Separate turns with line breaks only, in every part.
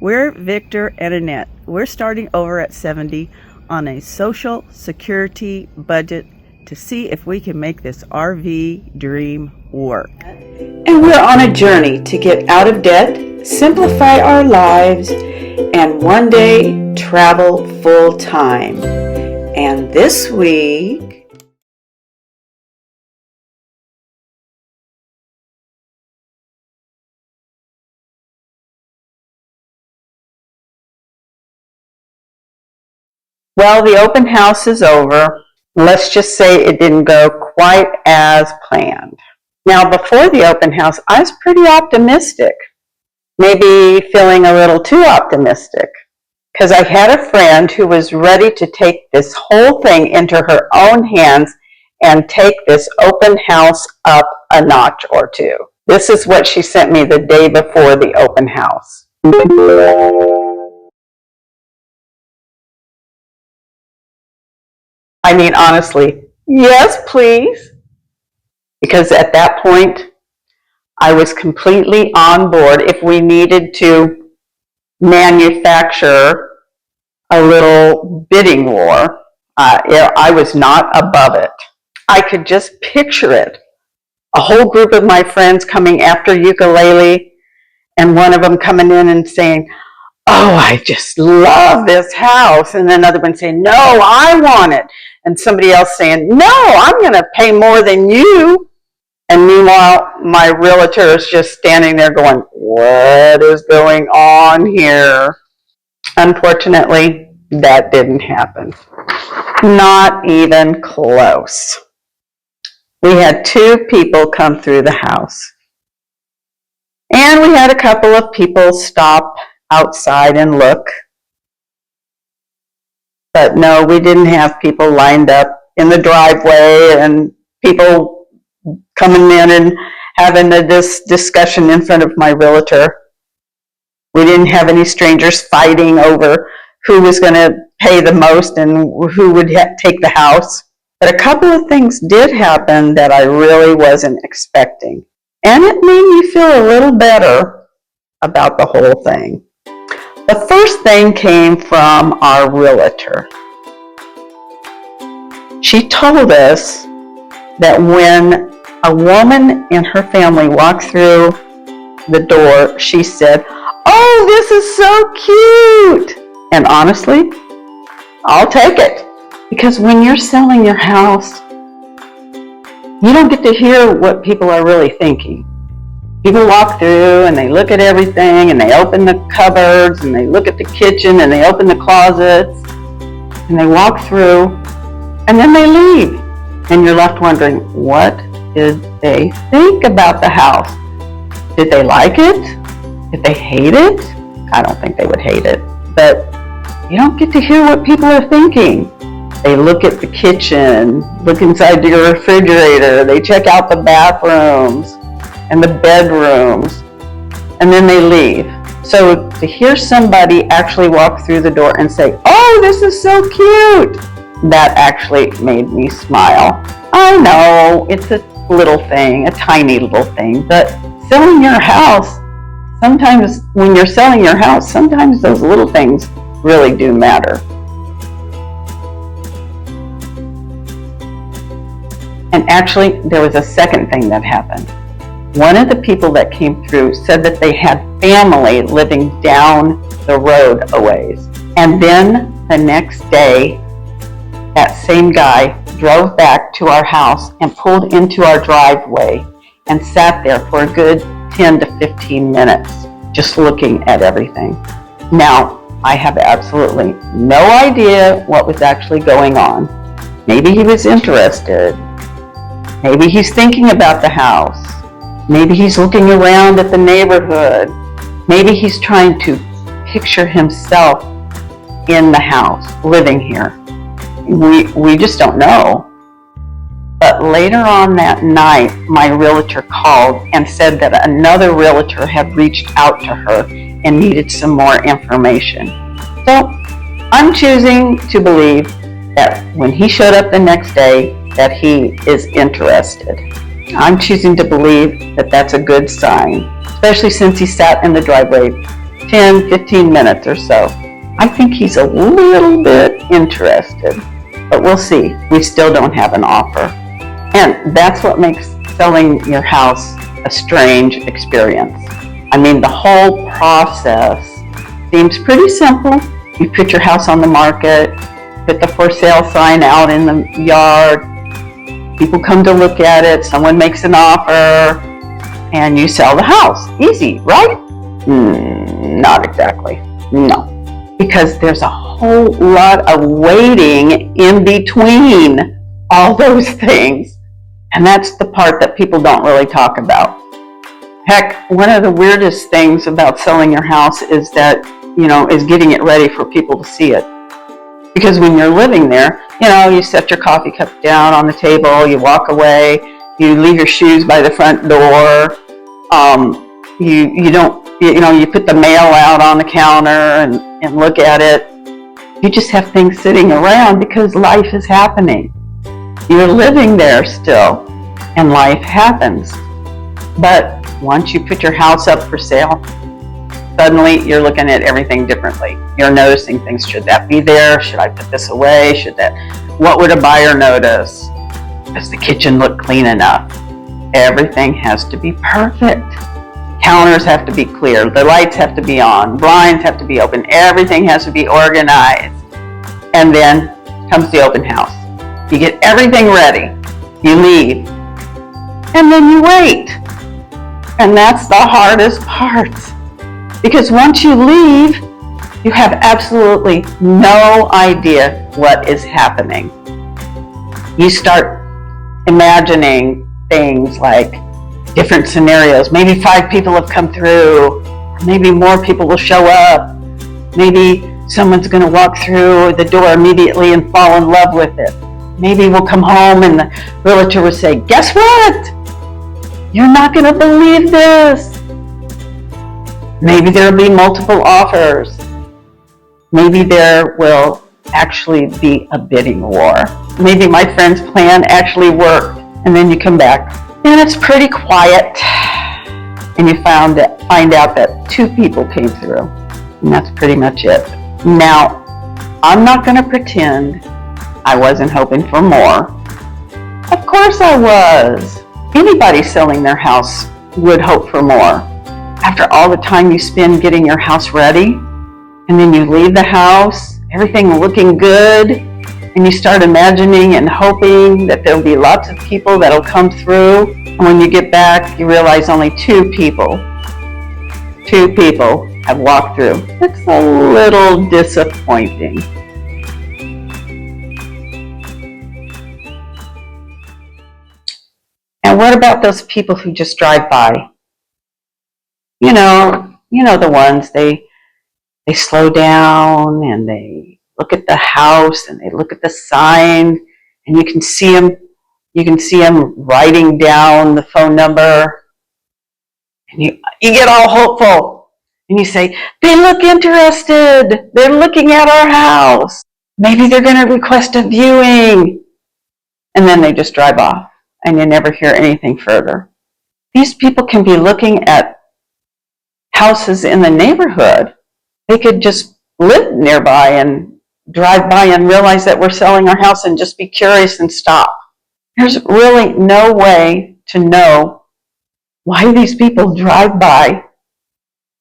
We're Victor and Annette. We're starting over at 70 on a Social Security budget to see if we can make this RV dream work.
And we're on a journey to get out of debt, simplify our lives, and one day travel full time. And this week, well, the open house is over. Let's just say it didn't go quite as planned. Now, before the open house, I was pretty optimistic, maybe feeling a little too optimistic, because I had a friend who was ready to take this whole thing into her own hands and take this open house up a notch or two. This is what she sent me the day before the open house. I mean, honestly, yes, please. Because at that point, I was completely on board if we needed to manufacture a little bidding war. I was not above it. I could just picture it. A whole group of my friends coming after ukulele, and one of them coming in and saying, "Oh, I just love this house." And another one saying, "No, I want it." And somebody else saying, "No, I'm going to pay more than you." And meanwhile, my realtor is just standing there going, "What is going on here?" Unfortunately, that didn't happen. Not even close. We had 2 people come through the house. And we had a couple of people stop outside and look. But no, we didn't have people lined up in the driveway and people coming in and having this discussion in front of my realtor. We didn't have any strangers fighting over who was going to pay the most and who would take the house. But a couple of things did happen that I really wasn't expecting. And it made me feel a little better about the whole thing. The first thing came from our realtor. She told us that when a woman and her family walked through the door, she said, "Oh, this is so cute." And honestly, I'll take it. Because when you're selling your house, you don't get to hear what people are really thinking. People walk through and they look at everything and they open the cupboards and they look at the kitchen and they open the closets and they walk through and then they leave. And you're left wondering, what did they think about the house? Did they like it? Did they hate it? I don't think they would hate it. But you don't get to hear what people are thinking. They look at the kitchen, look inside your refrigerator, they check out the bathrooms and the bedrooms, and then they leave. So to hear somebody actually walk through the door and say, "Oh, this is so cute," that actually made me smile. I know it's a little thing, a tiny little thing, but selling your house, sometimes when you're selling your house, sometimes those little things really do matter. And actually, there was a second thing that happened. One of the people that came through said that they had family living down the road a ways. And then the next day, that same guy drove back to our house and pulled into our driveway and sat there for a good 10 to 15 minutes, just looking at everything. Now, I have absolutely no idea what was actually going on. Maybe he was interested. Maybe he's thinking about the house. Maybe he's looking around at the neighborhood. Maybe he's trying to picture himself in the house, living here. We just don't know. But later on that night, my realtor called and said that another realtor had reached out to her and needed some more information. So I'm choosing to believe that when he showed up the next day, that he is interested. I'm choosing to believe that that's a good sign, especially since he sat in the driveway 10, 15 minutes or so. I think he's a little bit interested, but we'll see. We still don't have an offer. And that's what makes selling your house a strange experience. I mean, the whole process seems pretty simple. You put your house on the market, put the for sale sign out in the yard, people come to look at it, someone makes an offer, and you sell the house. Easy, right? Not exactly. No. Because there's a whole lot of waiting in between all those things. And that's the part that people don't really talk about. Heck, one of the weirdest things about selling your house is that, is getting it ready for people to see it. Because when you're living there, you set your coffee cup down on the table, you walk away, you leave your shoes by the front door, you put the mail out on the counter and look at it. You just have things sitting around because life is happening. You're living there still, and life happens. But once you put your house up for sale, suddenly you're looking at everything differently. You're noticing things. Should that be there? Should I put this away? What would a buyer notice? Does the kitchen look clean enough? Everything has to be perfect. Counters have to be clear. The lights have to be on. Blinds have to be open. Everything has to be organized. And then comes the open house. You get everything ready. You leave. And then you wait. And that's the hardest part. Because once you leave, you have absolutely no idea what is happening. You start imagining things like different scenarios. Maybe 5 people have come through. Maybe more people will show up. Maybe someone's going to walk through the door immediately and fall in love with it. Maybe we'll come home and the realtor will say, "Guess what? You're not going to believe this." Maybe there will be multiple offers. Maybe there will actually be a bidding war. Maybe my friend's plan actually worked, and then you come back and it's pretty quiet, and you find out that 2 people came through, and that's pretty much it. Now, I'm not going to pretend I wasn't hoping for more. Of course I was. Anybody selling their house would hope for more. After all the time you spend getting your house ready, and then you leave the house, everything looking good, and you start imagining and hoping that there'll be lots of people that'll come through, and when you get back, you realize only 2 people have walked through. It's a little disappointing. And what about those people who just drive by? You know the ones, they slow down and they look at the house and they look at the sign, and you can see them writing down the phone number, and you get all hopeful and you say, "They look interested. They're looking at our house. Maybe they're going to request a viewing." And then they just drive off and you never hear anything further. These people can be looking at houses in the neighborhood. They could just live nearby and drive by and realize that we're selling our house and just be curious and stop. There's really no way to know why these people drive by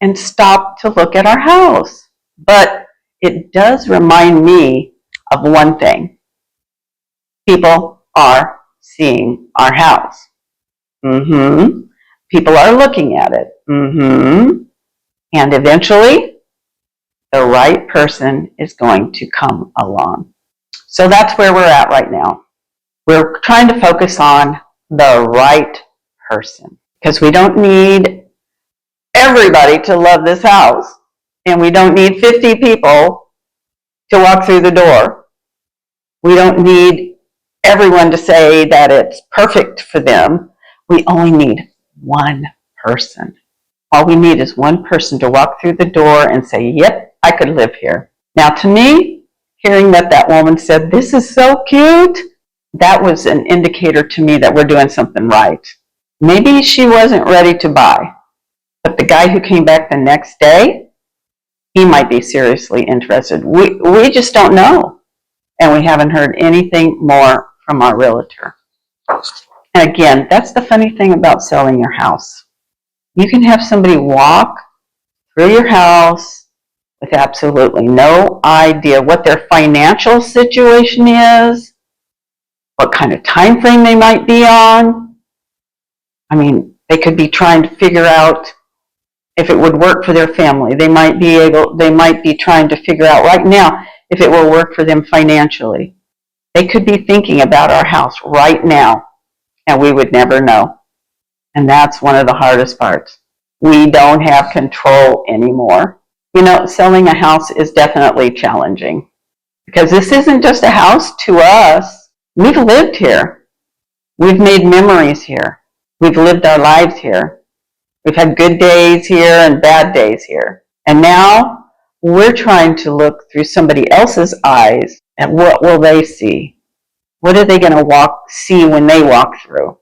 and stop to look at our house. But it does remind me of one thing. People are seeing our house. People are looking at it. And eventually, the right person is going to come along. So that's where we're at right now. We're trying to focus on the right person, because we don't need everybody to love this house, and we don't need 50 people to walk through the door. We don't need everyone to say that it's perfect for them. We only need one person. All we need is one person to walk through the door and say, "Yep, I could live here." Now, to me, hearing that woman said, "This is so cute," that was an indicator to me that we're doing something right. Maybe she wasn't ready to buy, but the guy who came back the next day he might be seriously interested. We just don't know. And we haven't heard anything more from our realtor. And again, that's the funny thing about selling your house. You can have somebody walk through your house with absolutely no idea what their financial situation is, what kind of time frame they might be on. I mean, they could be trying to figure out if it would work for their family. They might be trying to figure out right now if it will work for them financially. They could be thinking about our house right now, and we would never know. And that's one of the hardest parts. We don't have control anymore. You know, selling a house is definitely challenging because this isn't just a house to us. We've lived here. We've made memories here. We've lived our lives here. We've had good days here and bad days here. And now we're trying to look through somebody else's eyes at what will they see. What are they going to see when they walk through?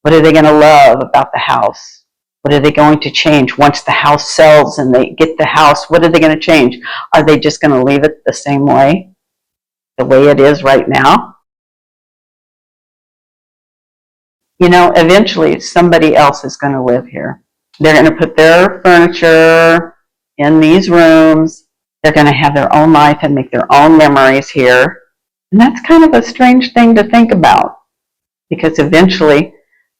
What are they going to love about the house? What are they going to change once the house sells and they get the house? What are they going to change? Are they just going to leave it the same way, the way it is right now? You know, eventually somebody else is going to live here. They're going to put their furniture in these rooms. They're going to have their own life and make their own memories here. And that's kind of a strange thing to think about because eventually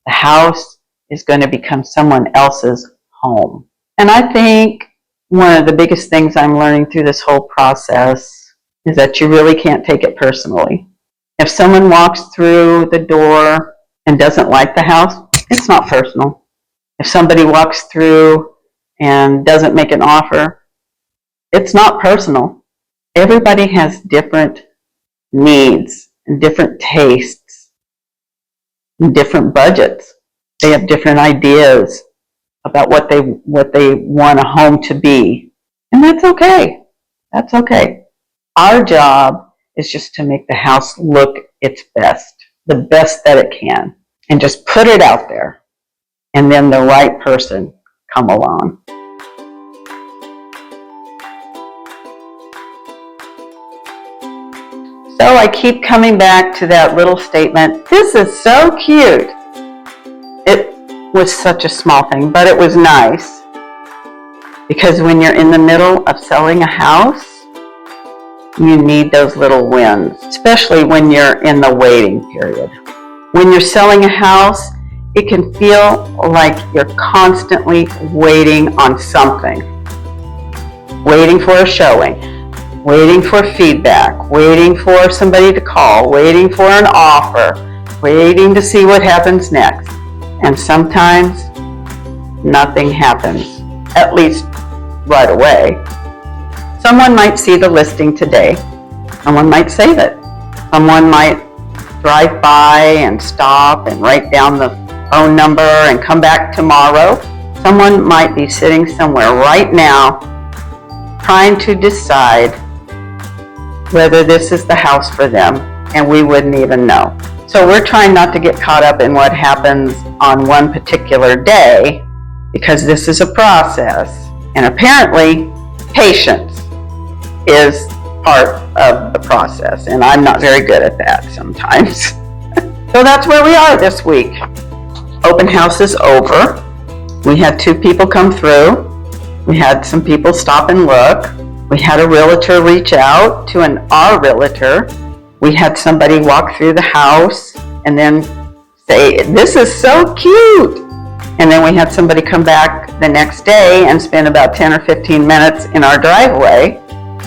the house is going to become someone else's home. And I think one of the biggest things I'm learning through this whole process is that you really can't take it personally. If someone walks through the door and doesn't like the house, it's not personal. If somebody walks through and doesn't make an offer, it's not personal. Everybody has different needs and different tastes and different budgets. They have different ideas about what they want a home to be. And that's okay. That's okay. Our job is just to make the house look its best, the best that it can, and just put it out there. And then the right person come along. So I keep coming back to that little statement, this is so cute. It was such a small thing, but it was nice. Because when you're in the middle of selling a house, you need those little wins, especially when you're in the waiting period. When you're selling a house, it can feel like you're constantly waiting on something. Waiting for a showing, waiting for feedback, waiting for somebody to call, waiting for an offer, waiting to see what happens next. And sometimes nothing happens, at least right away. Someone might see the listing today. Someone might save it. Someone might drive by and stop and write down the phone number and come back tomorrow. Someone might be sitting somewhere right now trying to decide whether this is the house for them, and we wouldn't even know. So we're trying not to get caught up in what happens on one particular day because this is a process. And apparently, patience is part of the process. And I'm not very good at that sometimes. So that's where we are this week. Open house is over. We had 2 people come through. We had some people stop and look. We had a realtor reach out to our realtor. We had somebody walk through the house and then say, this is so cute. And then we had somebody come back the next day and spend about 10 or 15 minutes in our driveway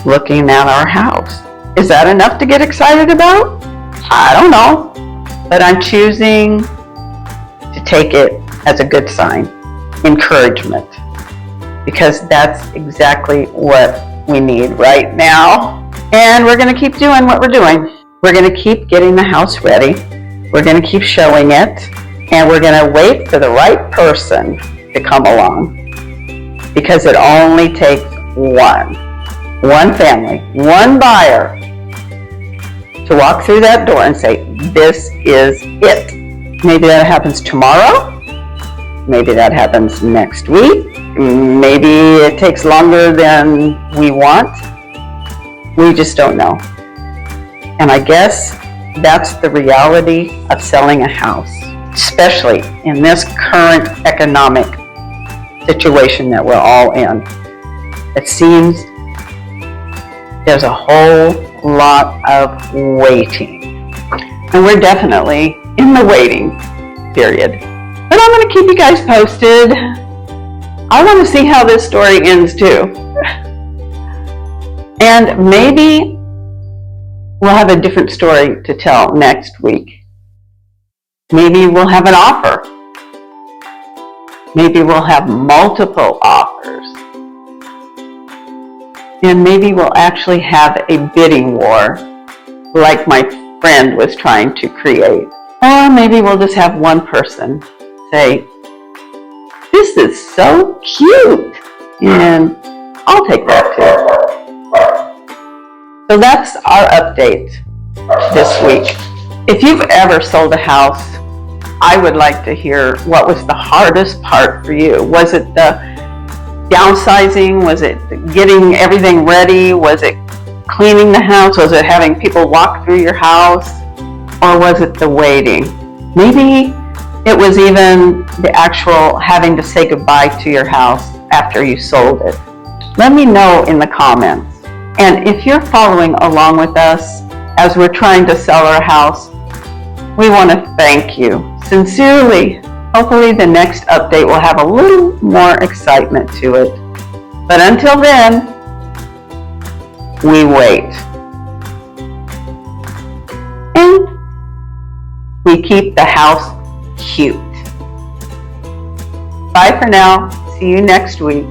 looking at our house. Is that enough to get excited about? I don't know. But I'm choosing to take it as a good sign, encouragement, because that's exactly what we need right now. And we're going to keep doing what we're doing. We're going to keep getting the house ready. We're going to keep showing it. And we're going to wait for the right person to come along. Because it only takes one family, one buyer to walk through that door and say, this is it. Maybe that happens tomorrow. Maybe that happens next week. Maybe it takes longer than we want. We just don't know. And I guess that's the reality of selling a house, especially in this current economic situation that we're all in. It seems there's a whole lot of waiting. And we're definitely in the waiting period. But I'm going to keep you guys posted. I want to see how this story ends too. And maybe we'll have a different story to tell next week. Maybe we'll have an offer. Maybe we'll have multiple offers. And maybe we'll actually have a bidding war like my friend was trying to create. Or maybe we'll just have one person say, "This is so cute," and I'll take that too. So that's our update this week. If you've ever sold a house, I would like to hear what was the hardest part for you. Was it the downsizing? Was it getting everything ready? Was it cleaning the house? Was it having people walk through your house? Or was it the waiting? Maybe it was even the actual having to say goodbye to your house after you sold it. Let me know in the comments. And if you're following along with us as we're trying to sell our house, we want to thank you sincerely. Hopefully the next update will have a little more excitement to it. But until then, we wait. And we keep the house cute. Bye for now. See you next week.